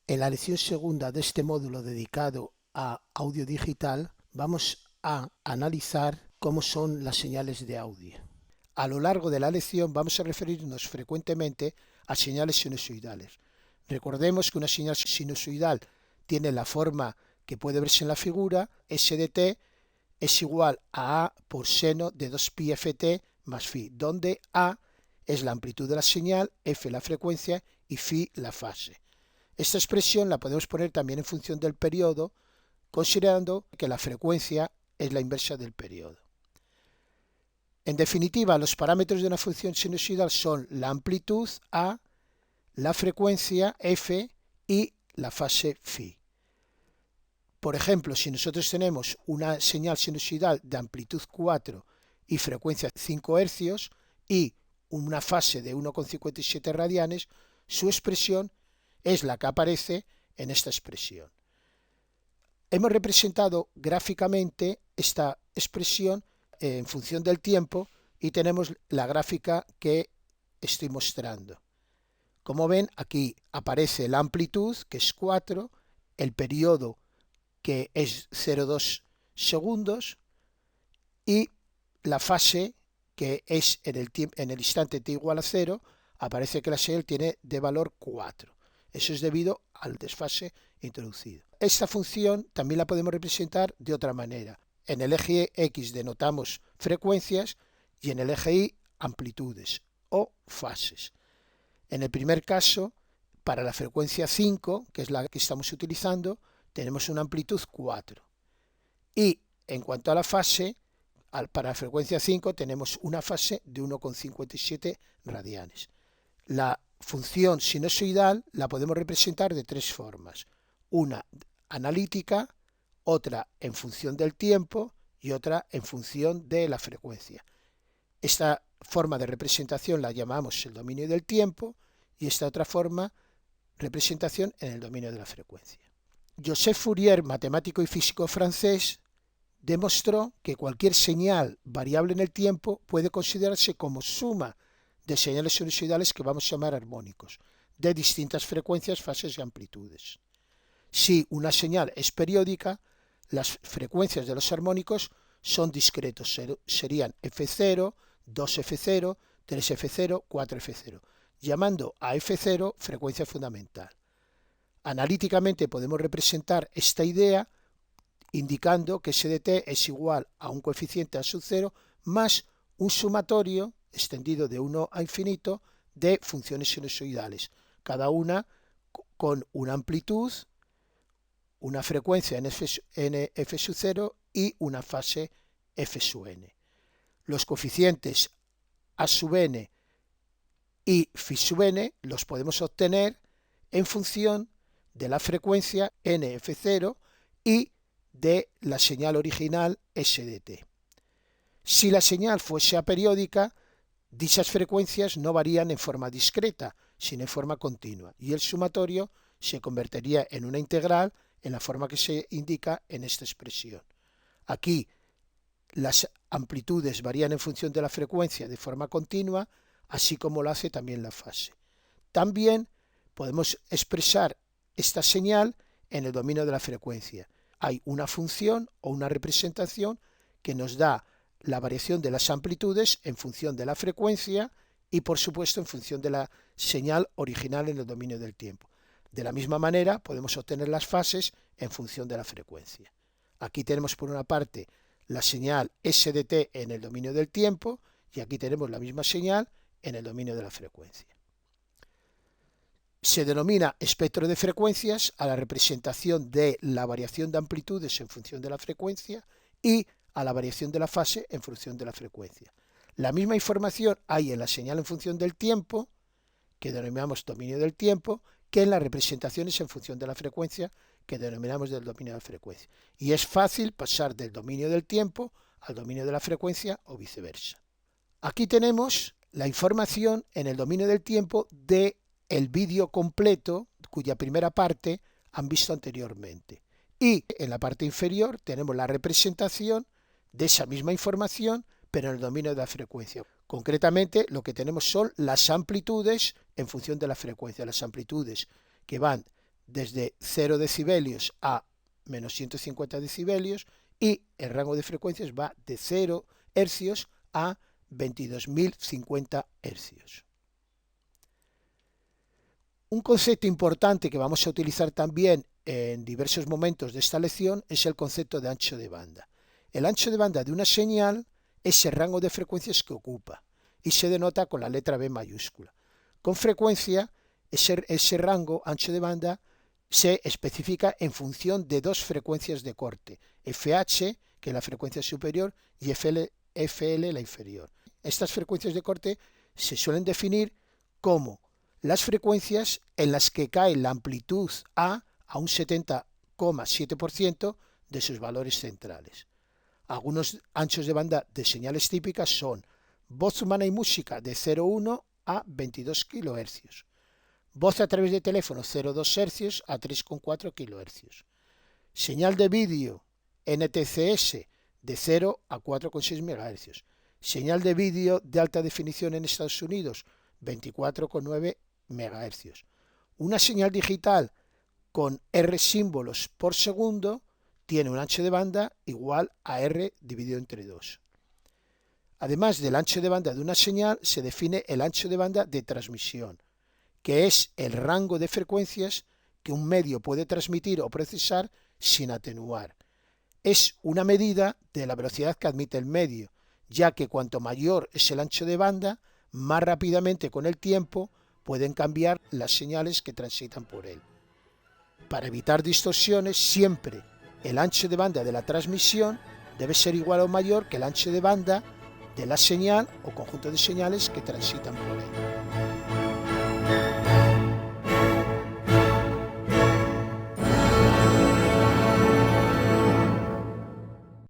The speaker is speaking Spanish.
En la lección segunda de este módulo dedicado a audio digital vamos a analizar cómo son las señales de audio. A lo largo de la lección vamos a referirnos frecuentemente a señales sinusoidales. Recordemos que una señal sinusoidal tiene la forma que puede verse en la figura. S de t es igual a A por seno de 2pi ft más phi, donde A es la amplitud de la señal, F la frecuencia y phi la fase. Esta expresión la podemos poner también en función del periodo, considerando que la frecuencia es la inversa del periodo. En definitiva, los parámetros de una función sinusoidal son la amplitud A, la frecuencia F y la fase phi. Por ejemplo, si nosotros tenemos una señal sinusoidal de amplitud 4 y frecuencia 5 Hz y una fase de 1,57 radianes, su expresión es la que aparece en esta expresión. Hemos representado gráficamente esta expresión en función del tiempo y tenemos la gráfica que estoy mostrando. Como ven, aquí aparece la amplitud, que es 4, el periodo, que es 0,2 segundos, y la fase, que es en el instante t igual a 0, aparece que la señal tiene de valor 4. Eso es debido al desfase introducido. Esta función también la podemos representar de otra manera. En el eje X denotamos frecuencias y en el eje Y amplitudes o fases. En el primer caso, para la frecuencia 5, que es la que estamos utilizando, tenemos una amplitud 4. Y en cuanto a la fase, para la frecuencia 5 tenemos una fase de 1,57 radianes. La función sinusoidal la podemos representar de tres formas. Una analítica, otra en función del tiempo y otra en función de la frecuencia. Esta forma de representación la llamamos el dominio del tiempo y esta otra forma, representación en el dominio de la frecuencia. Joseph Fourier, matemático y físico francés, demostró que cualquier señal variable en el tiempo puede considerarse como suma de señales sinusoidales que vamos a llamar armónicos, de distintas frecuencias, fases y amplitudes. Si una señal es periódica, las frecuencias de los armónicos son discretos, serían F0, 2F0, 3F0, 4F0, llamando a F0 frecuencia fundamental. Analíticamente podemos representar esta idea indicando que S de t es igual a un coeficiente a sub 0 más un sumatorio extendido de 1 a infinito de funciones sinusoidales, cada una con una amplitud, una frecuencia en f sub 0 y una fase f sub n. Los coeficientes a sub n y phi sub n los podemos obtener en función de la frecuencia nf0 y de la señal original S de t. Si la señal fuese aperiódica, dichas frecuencias no varían en forma discreta, sino en forma continua, y el sumatorio se convertiría en una integral en la forma que se indica en esta expresión. Aquí las amplitudes varían en función de la frecuencia de forma continua, así como lo hace también la fase. También podemos expresar esta señal en el dominio de la frecuencia. Hay una función o una representación que nos da la variación de las amplitudes en función de la frecuencia y, por supuesto, en función de la señal original en el dominio del tiempo. De la misma manera, podemos obtener las fases en función de la frecuencia. Aquí tenemos, por una parte, la señal S de t en el dominio del tiempo y aquí tenemos la misma señal en el dominio de la frecuencia. Se denomina espectro de frecuencias a la representación de la variación de amplitudes en función de la frecuencia y a la variación de la fase en función de la frecuencia. La misma información hay en la señal en función del tiempo, que denominamos dominio del tiempo, que en las representaciones en función de la frecuencia, que denominamos del dominio de la frecuencia. Y es fácil pasar del dominio del tiempo al dominio de la frecuencia o viceversa. Aquí tenemos la información en el dominio del tiempo de el vídeo completo, cuya primera parte han visto anteriormente. Y en la parte inferior tenemos la representación de esa misma información, pero en el dominio de la frecuencia. Concretamente, lo que tenemos son las amplitudes en función de la frecuencia, las amplitudes que van desde 0 decibelios a menos 150 decibelios y el rango de frecuencias va de 0 hercios a 22.050 hercios. Un concepto importante que vamos a utilizar también en diversos momentos de esta lección es el concepto de ancho de banda. El ancho de banda de una señal es el rango de frecuencias que ocupa y se denota con la letra B mayúscula. Con frecuencia, ese rango ancho de banda se especifica en función de dos frecuencias de corte, FH, que es la frecuencia superior, y FL, la inferior. Estas frecuencias de corte se suelen definir como las frecuencias en las que cae la amplitud A a un 70,7% de sus valores centrales. Algunos anchos de banda de señales típicas son voz humana y música de 0,1 a 22 kHz, voz a través de teléfono 0,2 Hz a 3,4 kHz, señal de vídeo NTCS de 0 a 4,6 MHz, señal de vídeo de alta definición en Estados Unidos 24,9 MHz. Una señal digital con R símbolos por segundo tiene un ancho de banda igual a R dividido entre 2. Además del ancho de banda de una señal, se define el ancho de banda de transmisión, que es el rango de frecuencias que un medio puede transmitir o procesar sin atenuar. Es una medida de la velocidad que admite el medio, ya que cuanto mayor es el ancho de banda, más rápidamente con el tiempo pueden cambiar las señales que transitan por él. Para evitar distorsiones, siempre el ancho de banda de la transmisión debe ser igual o mayor que el ancho de banda de la señal o conjunto de señales que transitan por él.